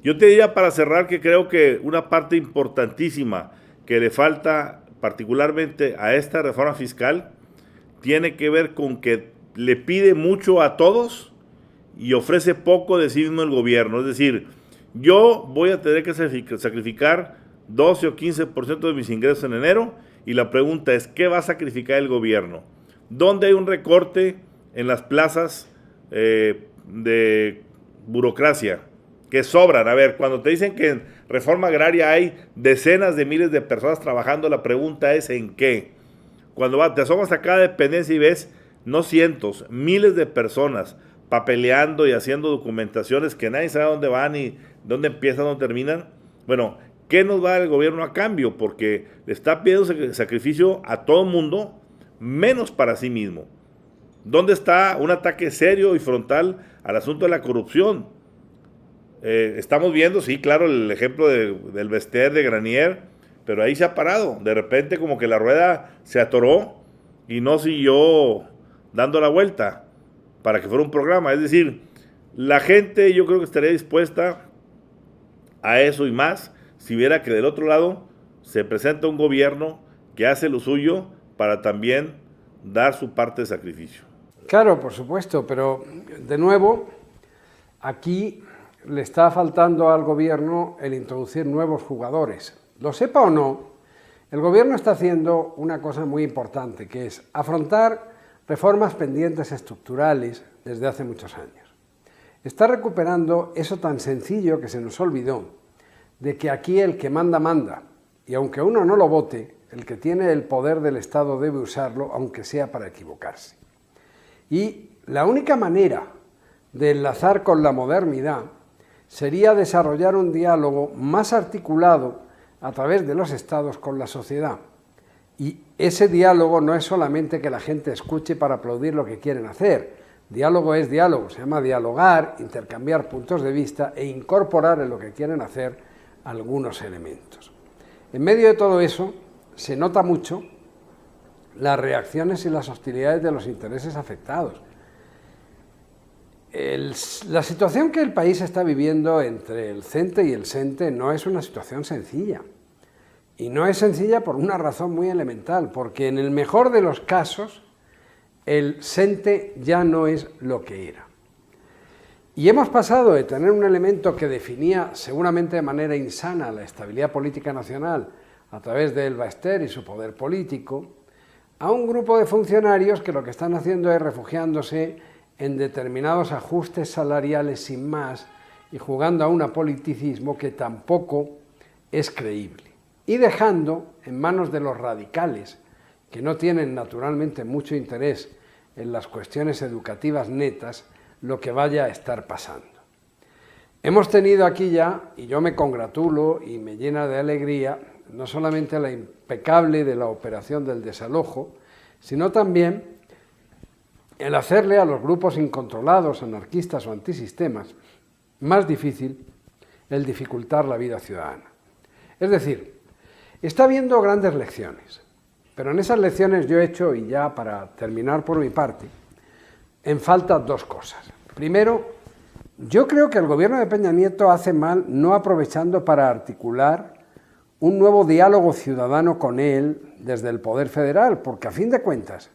Yo te diría para cerrar que creo que una parte importantísima que le falta particularmente a esta reforma fiscal tiene que ver con que le pide mucho a todos y ofrece poco de sí mismo el gobierno. Es decir, yo voy a tener que sacrificar 12 o 15% de mis ingresos en enero y la pregunta es, ¿qué va a sacrificar el gobierno? ¿Dónde hay un recorte en las plazas de burocracia? Que sobran. A ver, cuando te dicen que en reforma agraria hay decenas de miles de personas trabajando, la pregunta es ¿en qué? Cuando te asomas a cada dependencia y ves, no cientos, miles de personas papeleando y haciendo documentaciones que nadie sabe dónde van y dónde empiezan, dónde terminan. Bueno, ¿qué nos va a dar el gobierno a cambio? Porque le está pidiendo sacrificio a todo el mundo, menos para sí mismo. ¿Dónde está un ataque serio y frontal al asunto de la corrupción? Estamos viendo, sí, claro, el ejemplo del Bester, de Granier, pero ahí se ha parado. De repente como que la rueda se atoró y no siguió dando la vuelta para que fuera un programa. Es decir, la gente yo creo que estaría dispuesta a eso y más si viera que del otro lado se presenta un gobierno que hace lo suyo para también dar su parte de sacrificio. Claro, por supuesto, pero de nuevo, aquí le está faltando al gobierno el introducir nuevos jugadores. Lo sepa o no, el gobierno está haciendo una cosa muy importante, que es afrontar reformas pendientes estructurales desde hace muchos años. Está recuperando eso tan sencillo que se nos olvidó, de que aquí el que manda, manda, y aunque uno no lo vote, el que tiene el poder del Estado debe usarlo, aunque sea para equivocarse. Y la única manera de enlazar con la modernidad sería desarrollar un diálogo más articulado a través de los estados con la sociedad. Y ese diálogo no es solamente que la gente escuche para aplaudir lo que quieren hacer. Diálogo es diálogo, se llama dialogar, intercambiar puntos de vista e incorporar en lo que quieren hacer algunos elementos. En medio de todo eso se nota mucho las reacciones y las hostilidades de los intereses afectados. La situación que el país está viviendo entre el CENTE y el SENTE no es una situación sencilla. Y no es sencilla por una razón muy elemental, porque en el mejor de los casos, el SENTE ya no es lo que era. Y hemos pasado de tener un elemento que definía seguramente de manera insana la estabilidad política nacional a través de Elba Ester y su poder político, a un grupo de funcionarios que lo que están haciendo es refugiándose en determinados ajustes salariales sin más y jugando a un apoliticismo que tampoco es creíble. Y dejando en manos de los radicales, que no tienen naturalmente mucho interés en las cuestiones educativas netas, lo que vaya a estar pasando. Hemos tenido aquí ya, y yo me congratulo y me llena de alegría, no solamente la impecable de la operación del desalojo, sino también el hacerle a los grupos incontrolados, anarquistas o antisistemas, más difícil el dificultar la vida ciudadana. Es decir, está habiendo grandes lecciones, pero en esas lecciones yo he hecho, y ya para terminar por mi parte, en falta dos cosas. Primero, yo creo que el gobierno de Peña Nieto hace mal no aprovechando para articular un nuevo diálogo ciudadano con él desde el Poder Federal, porque a fin de cuentas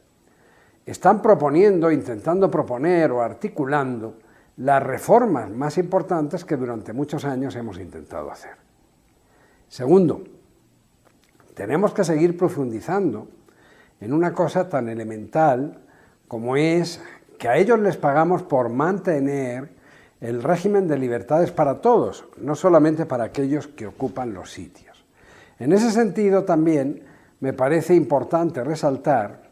están proponiendo, intentando proponer o articulando las reformas más importantes que durante muchos años hemos intentado hacer. Segundo, tenemos que seguir profundizando en una cosa tan elemental como es que a ellos les pagamos por mantener el régimen de libertades para todos, no solamente para aquellos que ocupan los sitios. En ese sentido también me parece importante resaltar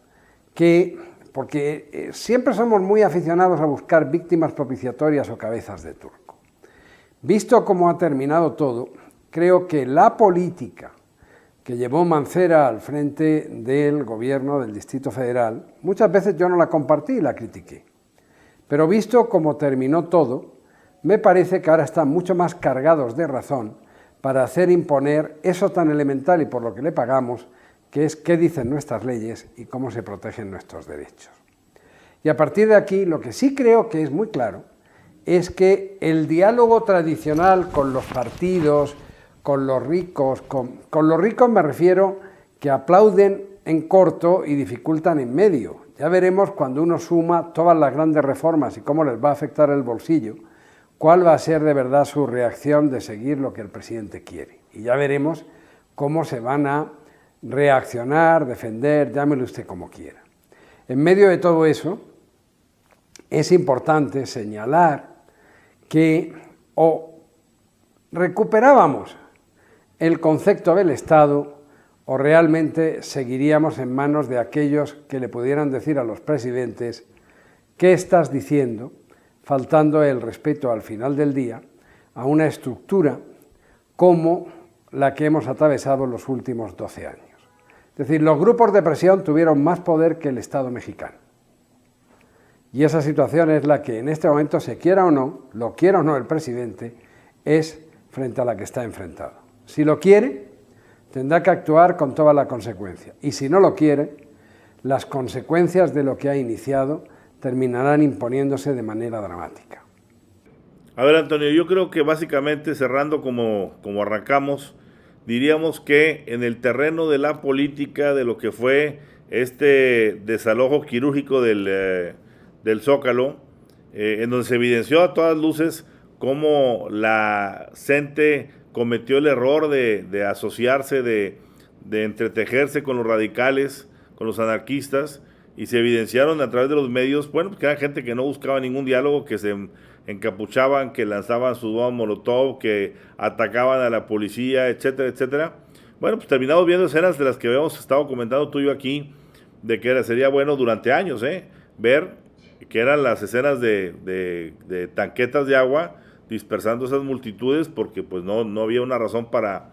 que, porque siempre somos muy aficionados a buscar víctimas propiciatorias o cabezas de turco, visto cómo ha terminado todo, creo que la política que llevó Mancera al frente del gobierno del Distrito Federal, muchas veces yo no la compartí y la critiqué, pero visto cómo terminó todo, me parece que ahora están mucho más cargados de razón para hacer imponer eso tan elemental y por lo que le pagamos, que es qué dicen nuestras leyes y cómo se protegen nuestros derechos. Y a partir de aquí, lo que sí creo que es muy claro es que el diálogo tradicional con los partidos, con los ricos, con los ricos me refiero que aplauden en corto y dificultan en medio. Ya veremos cuando uno suma todas las grandes reformas y cómo les va a afectar el bolsillo, cuál va a ser de verdad su reacción de seguir lo que el presidente quiere. Y ya veremos cómo se van a reaccionar, defender, llámelo usted como quiera. En medio de todo eso, es importante señalar que o recuperábamos el concepto del Estado o realmente seguiríamos en manos de aquellos que le pudieran decir a los presidentes ¿qué estás diciendo?, faltando el respeto al final del día a una estructura como la que hemos atravesado en los últimos 12 años. Es decir, los grupos de presión tuvieron más poder que el Estado mexicano. Y esa situación es la que en este momento, se quiera o no, lo quiera o no el presidente, es frente a la que está enfrentado. Si lo quiere, tendrá que actuar con toda la consecuencia. Y si no lo quiere, las consecuencias de lo que ha iniciado terminarán imponiéndose de manera dramática. A ver, Antonio, yo creo que básicamente, cerrando como arrancamos, diríamos que en el terreno de la política, de lo que fue este desalojo quirúrgico del Zócalo, en donde se evidenció a todas luces cómo la CENTE cometió el error de asociarse, de entretejerse con los radicales, con los anarquistas, y se evidenciaron a través de los medios, bueno, que era gente que no buscaba ningún diálogo, que se encapuchaban, que lanzaban sus bombas molotov, que atacaban a la policía, etcétera, etcétera. Bueno, pues terminamos viendo escenas de las que habíamos estado comentando tú y yo aquí, de que sería bueno durante años, ver que eran las escenas de tanquetas de agua dispersando esas multitudes, porque pues no había una razón para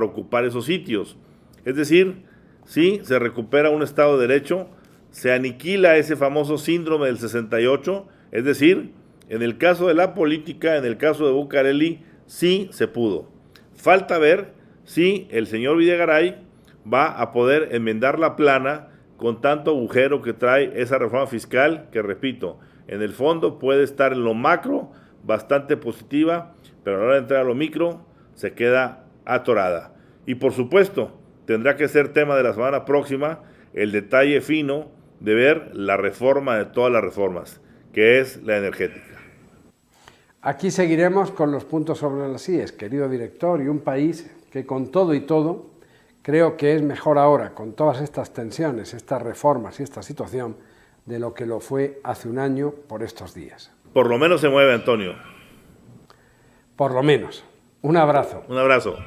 ocupar esos sitios. Es decir, sí, se recupera un Estado de Derecho, se aniquila ese famoso síndrome del 68, es decir, en el caso de la política, en el caso de Bucareli, sí se pudo. Falta ver si el señor Videgaray va a poder enmendar la plana con tanto agujero que trae esa reforma fiscal, que repito, en el fondo puede estar en lo macro bastante positiva, pero a la hora de entrar a lo micro se queda atorada. Y por supuesto, tendrá que ser tema de la semana próxima el detalle fino de ver la reforma de todas las reformas, que es la energética. Aquí seguiremos con los puntos sobre las IES, querido director, y un país que con todo y todo creo que es mejor ahora, con todas estas tensiones, estas reformas y esta situación, de lo que lo fue hace un año por estos días. Por lo menos se mueve, Antonio. Por lo menos. Un abrazo. Un abrazo.